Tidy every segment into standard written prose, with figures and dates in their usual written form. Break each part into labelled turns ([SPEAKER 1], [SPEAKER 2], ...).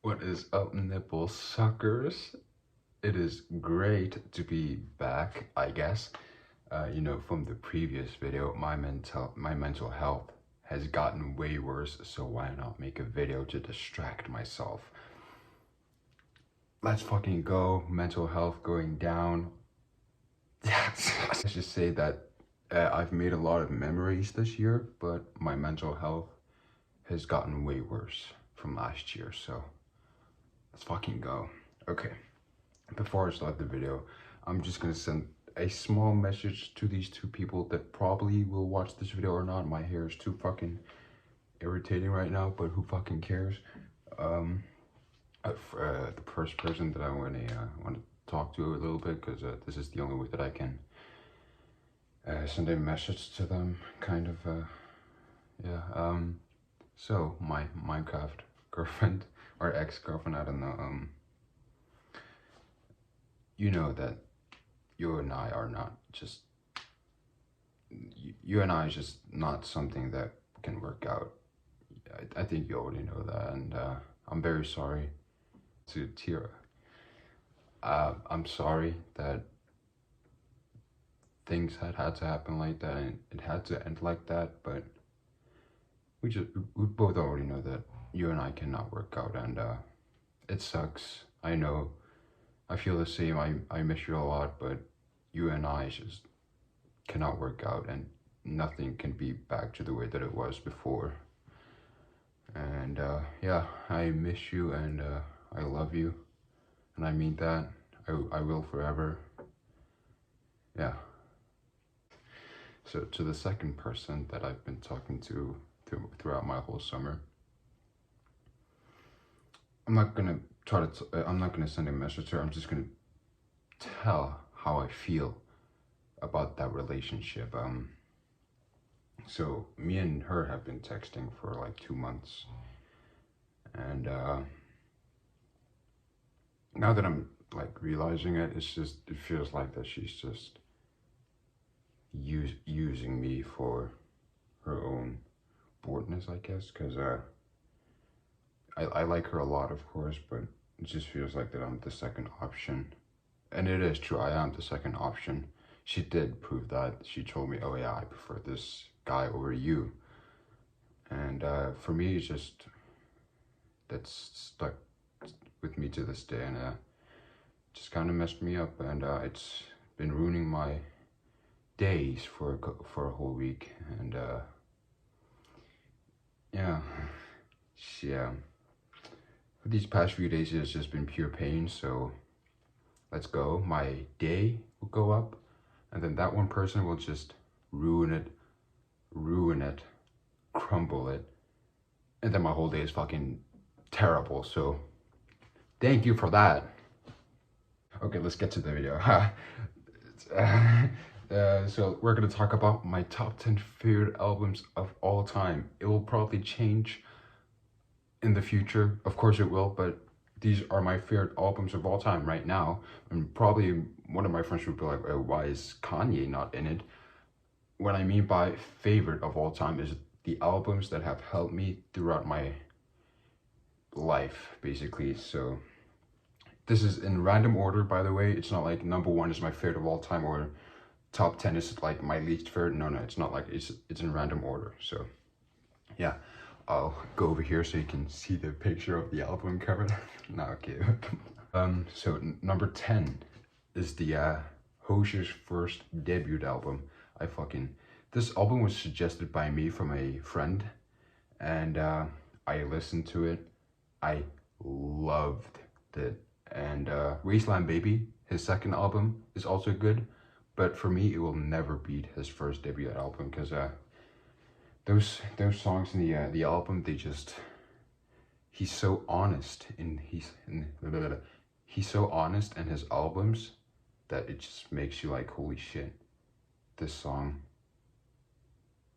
[SPEAKER 1] What is up, nipple suckers? It is great to be back, I guess. From the previous video, my mental health has gotten way worse, so why not make a video to distract myself? Let's fucking go. Mental health going down. Let's just say that I've made a lot of memories this year, but my mental health has gotten way worse from last year, so let's fucking go. Okay. Before I start the video, I'm just gonna send a small message to these two people that probably will watch this video or not. My hair is too fucking irritating right now, but who fucking cares? The first person that I want to talk to a little bit, because this is the only way that I can send a message to them, kind of. Yeah. So my Minecraft girlfriend or ex-girlfriend, I don't know. You know that you and I are not just, you and I is just not something that can work out. I think you already know that, and I'm very sorry to Tira. I'm sorry that things had to happen like that, and it had to end like that, but we both already know that you and I cannot work out, and it sucks. I know. I feel the same. I miss you a lot, but you and I just cannot work out, and nothing can be back to the way that it was before. And yeah, I miss you, and I love you, and I mean that. I will forever. Yeah. So to the second person that I've been talking to throughout my whole summer, I'm not gonna I'm not gonna send a message to her. I'm just gonna tell how I feel about that relationship. So me and her have been texting for like 2 months, and now that I'm like realizing it, it feels like that she's just using me for her own boredness, I guess, because I like her a lot, of course, but it just feels like that I'm the second option. And it is true, I am the second option. She did prove that. She told me, oh yeah, I prefer this guy over you. And for me, it's just, that's stuck with me to this day, and just kind of messed me up, and it's been ruining my days for a whole week, and yeah, yeah. For these past few days, it's just been pure pain. So let's go. My day will go up, and then that one person will just ruin it, crumble it, and then my whole day is fucking terrible. So thank you for that. Okay, let's get to the video. So we're gonna talk about my top 10 favorite albums of all time. It will probably change in the future, of course it will, but these are my favorite albums of all time right now. And probably one of my friends would be like, why is Kanye not in it? What I mean by favorite of all time is the albums that have helped me throughout my life, basically. So this is in random order, by the way. It's not like number one is my favorite of all time or top 10 is like my least favorite. No, it's not like it's in random order. So yeah, I'll go over here so you can see the picture of the album cover. No, okay. So number 10 is the Hozier's first debut album. This album was suggested by me from a friend, and I listened to it. I loved it. And Wasteland Baby, his second album, is also good, but for me, it will never beat his first debut album, because those songs in the album, he's so honest he's so honest in his albums that it just makes you like, holy shit, this song,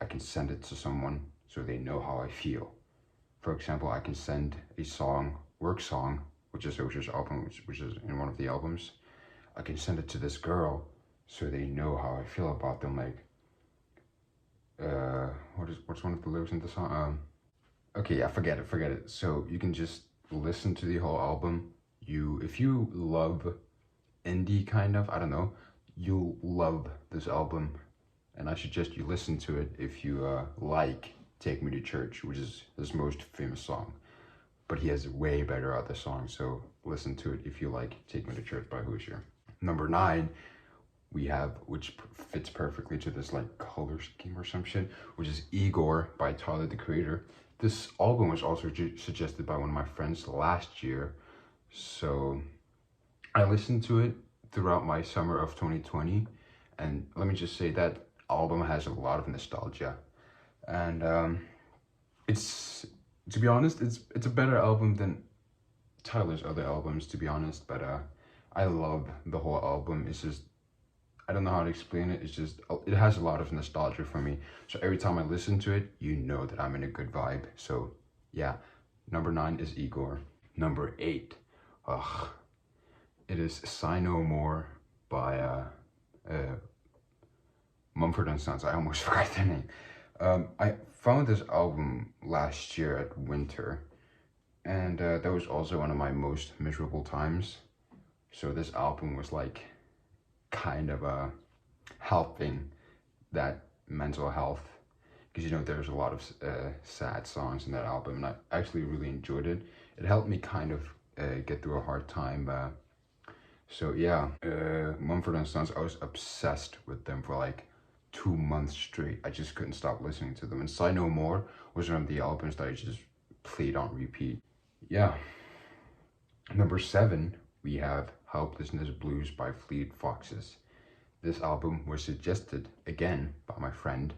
[SPEAKER 1] I can send it to someone so they know how I feel. For example, I can send a song, work song, which is Hozier's album, which is in one of the albums. I can send it to this girl so they know how I feel about them. Like, what's one of the lyrics in the song? Okay, yeah, forget it. So you can just listen to the whole album. If you love indie kind of, I don't know, you'll love this album. And I suggest you listen to it if you like Take Me to Church, which is his most famous song. But he has way better other songs, so listen to it if you like Take Me to Church by Hozier. Number 9, we have, which fits perfectly to this like color scheme or some shit, which is Igor by Tyler the Creator. This album was also suggested by one of my friends last year, so I listened to it throughout my summer of 2020, and let me just say that album has a lot of nostalgia, and it's, to be honest, it's a better album than Tyler's other albums, to be honest. But I love the whole album. It's just, I don't know how to explain it. It's just, it has a lot of nostalgia for me. So every time I listen to it, you know that I'm in a good vibe. So yeah, number 9 is Igor. Number 8, it is Sigh No More by Mumford & Sons. I almost forgot their name. I found this album last year at winter, and that was also one of my most miserable times. So this album was like kind of helping that mental health, because you know there's a lot of sad songs in that album, and I actually really enjoyed it. It helped me kind of get through a hard time. So yeah, Mumford & Sons, I was obsessed with them for like 2 months straight. I just couldn't stop listening to them. And Sigh No More was one of the albums that I just played on repeat. Yeah. Number 7, we have Helplessness Blues by Fleet Foxes. This album was suggested again by my friend,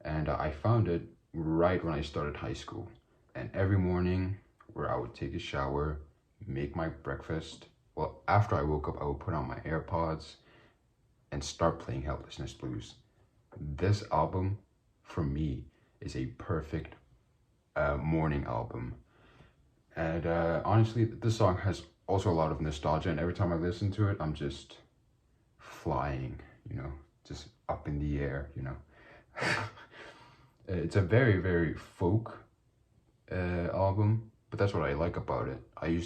[SPEAKER 1] and I found it right when I started high school. And every morning where I would take a shower, make my breakfast, well, after I woke up, I would put on my AirPods and start playing Helplessness Blues. This album, for me, is a perfect morning album. And honestly, this song has also a lot of nostalgia, and every time I listen to it, I'm just flying, you know, just up in the air, you know. It's a very, very folk album, but that's what I like about it. I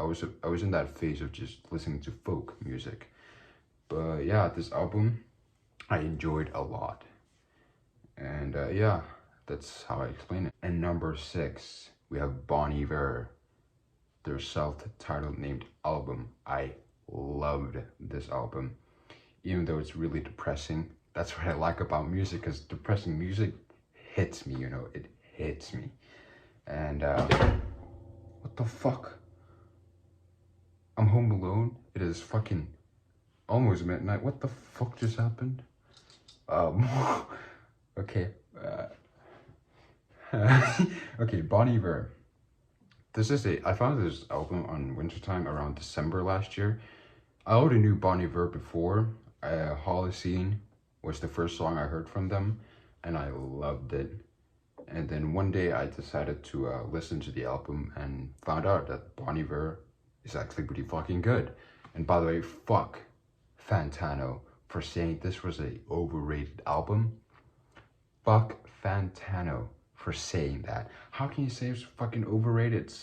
[SPEAKER 1] was in that phase of just listening to folk music. But yeah, this album I enjoyed a lot. And yeah, that's how I explain it. And number 6, we have Bon Iver, their self-titled named album. I loved this album, even though it's really depressing. That's what I like about music, because depressing music hits me, you know, it hits me. And what the fuck? I'm home alone. It is fucking almost midnight. What the fuck just happened? Okay. Okay, Bon Iver. I found this album on Wintertime around December last year. I already knew Bon Iver before. Holocene was the first song I heard from them, and I loved it. And then one day I decided to listen to the album and found out that Bon Iver is actually pretty fucking good. And by the way, fuck Fantano for saying this was a overrated album. Fuck Fantano for saying that. How can you say it's fucking overrated?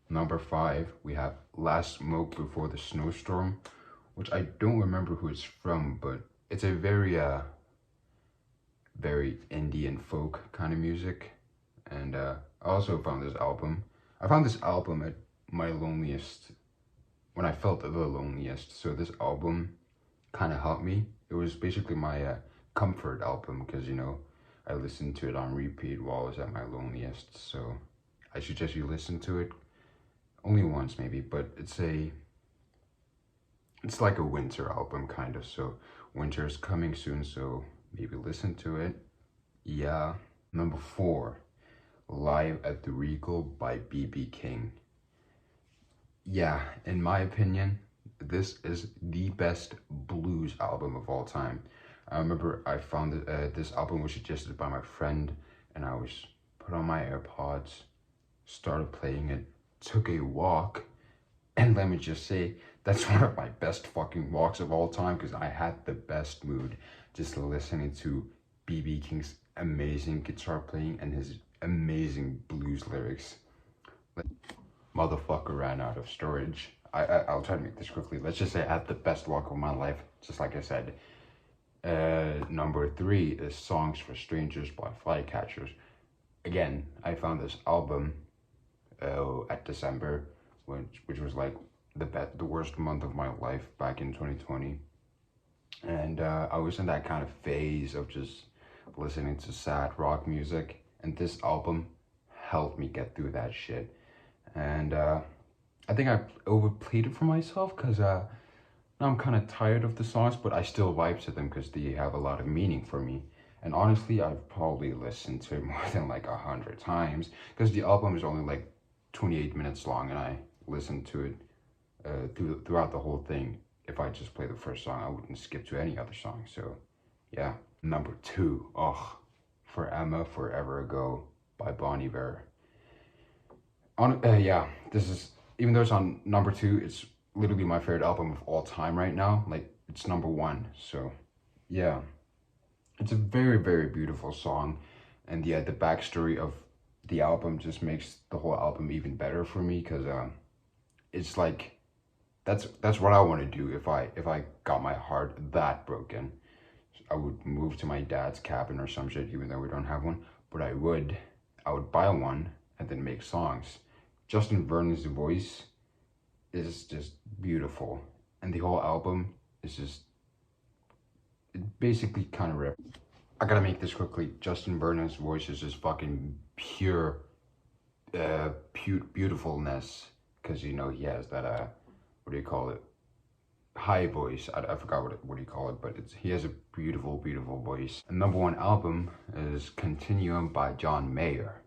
[SPEAKER 1] Number 5, we have Last Smoke Before the Snowstorm, which I don't remember who it's from, but it's a very very indie and folk kind of music. And I also found this album. I found this album at my loneliest, when I felt the loneliest. So this album kind of helped me. It was basically my comfort album, because you know I listened to it on repeat while I was at my loneliest. So I suggest you listen to it only once maybe, but it's like a winter album kind of. So winter is coming soon, so maybe listen to it. Yeah. Number 4, Live at the Regal by B.B. King. Yeah, in my opinion, this is the best blues album of all time. I remember I found this album was suggested by my friend, and I was put on my AirPods, started playing it, took a walk, and let me just say, that's one of my best fucking walks of all time, because I had the best mood just listening to B.B. King's amazing guitar playing and his amazing blues lyrics. Motherfucker ran out of storage. I'll try to make this quickly. Let's just say I had the best walk of my life, just like I said. Number 3 is Songs for Strangers by Flycatchers. Again, I found this album at December, which was like the worst month of my life back in 2020. And I was in that kind of phase of just listening to sad rock music, and this album helped me get through that shit. And I think I overplayed it for myself because now I'm kind of tired of the songs, but I still vibe to them because they have a lot of meaning for me. And honestly, I've probably listened to it more than like 100 times because the album is only like 28 minutes long, and I listened to it throughout the whole thing. If I just play the first song, I wouldn't skip to any other song. So yeah. Number 2, For Emma Forever Ago by Bon Iver. Yeah, this is, even though it's on number 2, it's literally my favorite album of all time right now. Like, it's number 1. So yeah, it's a very, very beautiful song, and yeah, the backstory of the album just makes the whole album even better for me because it's like that's what I want to do if I got my heart that broken. I would move to my dad's cabin or some shit, even though we don't have one. But I would buy one and then make songs. Justin Vernon's voice is just beautiful, and the whole album is just, it basically kind of ripped. I gotta make this quickly. Justin Vernon's voice is just fucking pure, beautifulness, because you know he has that what do you call it? High voice. I forgot what you call it, but he has a beautiful, beautiful voice. And number 1 album is Continuum by John Mayer.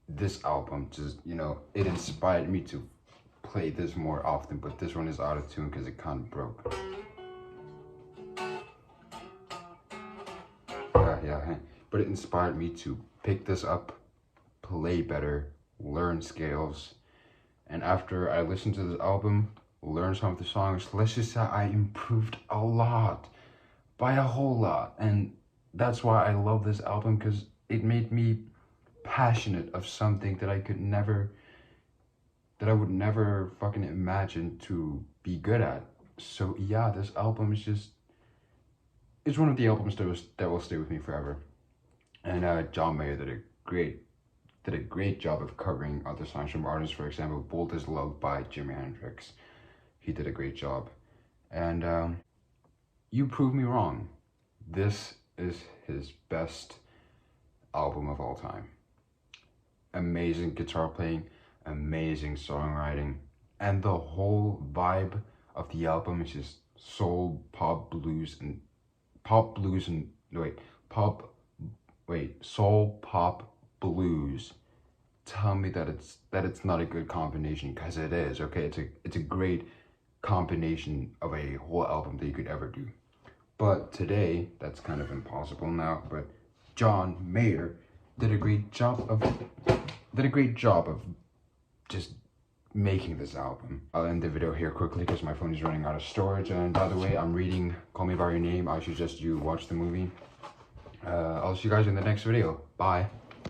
[SPEAKER 1] This album just, you know, it inspired me to play this more often, but this one is out of tune because it kind of broke. Yeah, but it inspired me to pick this up, play better, learn scales, and after I listened to this album, learn some of the songs, let's just say I improved a lot, by a whole lot. And that's why I love this album, because it made me passionate of something that I would never fucking imagine to be good at. So yeah, this album is just, it's one of the albums that will stay with me forever. And John Mayer did a great job of covering other songs from artists. For example, Bold as Love by Jimi Hendrix. He did a great job. And you prove me wrong. This is his best album of all time. Amazing guitar playing, amazing songwriting, and the whole vibe of the album is just soul, soul, pop, blues. Tell me that it's not a good combination, because it is. Okay, it's a great combination of a whole album that you could ever do. But today, that's kind of impossible now. But John Mayer did a great job of just making this album. I'll end the video here quickly because my phone is running out of storage. And by the way, I'm reading Call Me By Your Name. I suggest you watch the movie. I'll see you guys in the next video. Bye.